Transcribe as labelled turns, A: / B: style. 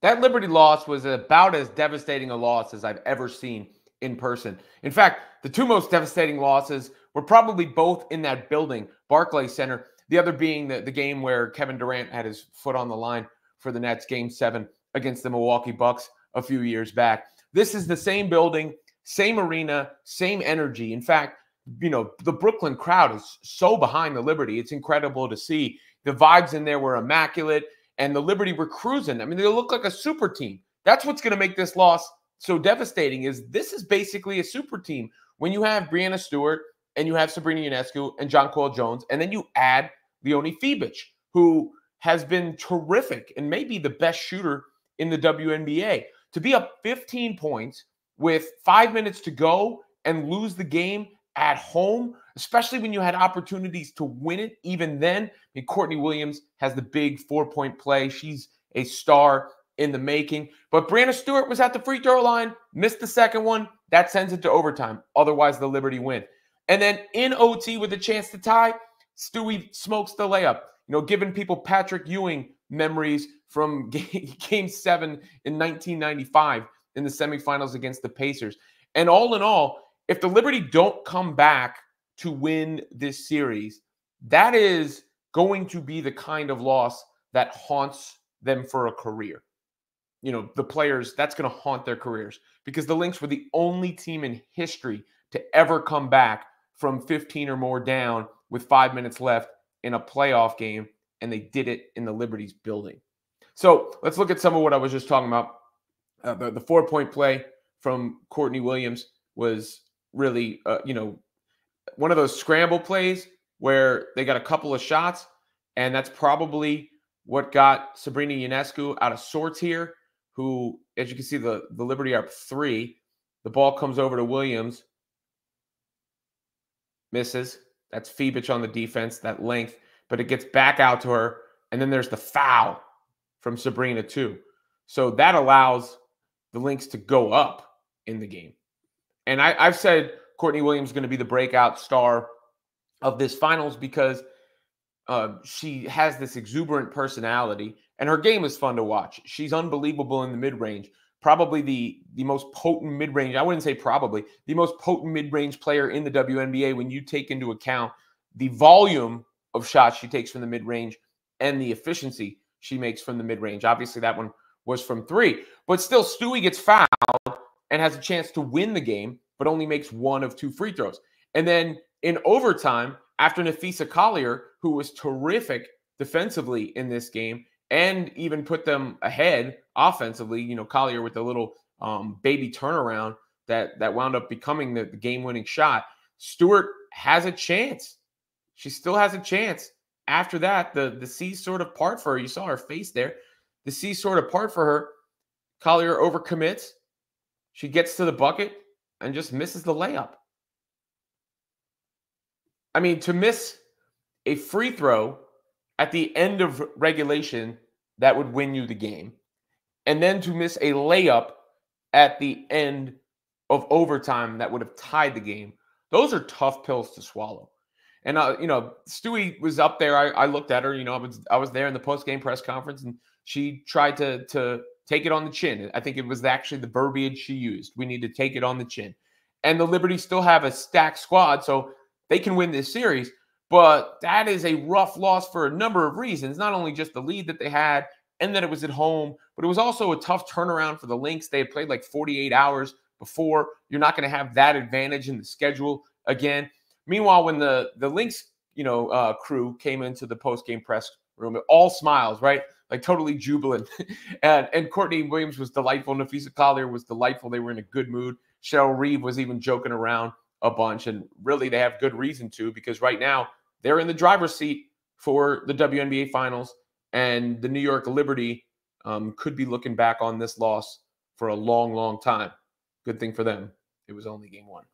A: That Liberty loss was about as devastating a loss as I've ever seen in person. In fact, the two most devastating losses were probably both in that building, Barclays Center. The other being the game where Kevin Durant had his foot on the line for the Nets, Game 7 against the Milwaukee Bucks a few years back. This is the same building, same arena, same energy. In fact, the Brooklyn crowd is so behind the Liberty. It's incredible to see. The vibes in there were immaculate, and the Liberty were cruising. I mean, they look like a super team. That's what's going to make this loss so devastating. Is this is basically a super team when you have Breanna Stewart and you have Sabrina Ionescu and Jonquel Jones, and then you add Leonie Fibic, who has been terrific and maybe the best shooter in the WNBA. To be up 15 points with 5 minutes to go and lose the game at home, especially when you had opportunities to win it even then. I mean, Courtney Williams has the big 4-point play. She's a star in the making. But Breanna Stewart was at the free throw line, missed the second one. That sends it to overtime. Otherwise, the Liberty win. And then in OT with a chance to tie, Stewie smokes the layup. Giving people Patrick Ewing memories from Game 7 in 1995 in the semifinals against the Pacers. And all in all, if the Liberty don't come back to win this series, that is going to be the kind of loss that haunts them for a career. The players, that's going to haunt their careers, because the Lynx were the only team in history to ever come back from 15 or more down with 5 minutes left in a playoff game, and they did it in the Liberty's building. So let's look at some of what I was just talking about. The 4-point play from Courtney Williams was really, one of those scramble plays where they got a couple of shots, and that's probably what got Sabrina Ionescu out of sorts here, who, as you can see, the Liberty are up 3. The ball comes over to Williams. Misses. That's Fibic on the defense, that length. But it gets back out to her, and then there's the foul from Sabrina too. So that allows the Lynx to go up in the game. And I've said Courtney Williams is going to be the breakout star of this finals because she has this exuberant personality, and her game is fun to watch. She's unbelievable in the mid-range. Probably the most potent mid-range, I wouldn't say probably, the most potent mid-range player in the WNBA when you take into account the volume of shots she takes from the mid-range and the efficiency she makes from the mid-range. Obviously, that one was from 3. But still, Stewie gets fouled and has a chance to win the game, but only makes 1 of 2 free throws. And then in overtime, after Napheesa Collier, who was terrific defensively in this game, and even put them ahead offensively, Collier with the little baby turnaround that wound up becoming the game-winning shot. Stewart has a chance. She still has a chance. After that, the seas sort of part for her. You saw her face there. The seas sort of part for her. Collier overcommits. She gets to the bucket and just misses the layup. I mean, to miss a free throw at the end of regulation, that would win you the game. And then to miss a layup at the end of overtime, that would have tied the game. Those are tough pills to swallow. And, Stewie was up there. I looked at her, I was there in the post-game press conference, and she tried to take it on the chin. I think it was actually the verbiage she used. We need to take it on the chin. And the Liberty still have a stacked squad, so they can win this series. But that is a rough loss for a number of reasons, not only just the lead that they had and that it was at home, but it was also a tough turnaround for the Lynx. They had played like 48 hours before. You're not going to have that advantage in the schedule again. Meanwhile, when the Lynx, crew came into the post-game press room, all smiles, right? Like totally jubilant. and Courtney Williams was delightful. Napheesa Collier was delightful. They were in a good mood. Cheryl Reeve was even joking around a bunch, and really they have good reason to, because right now they're in the driver's seat for the WNBA Finals, and the New York Liberty could be looking back on this loss for a long, long time. Good thing for them, it was only game 1.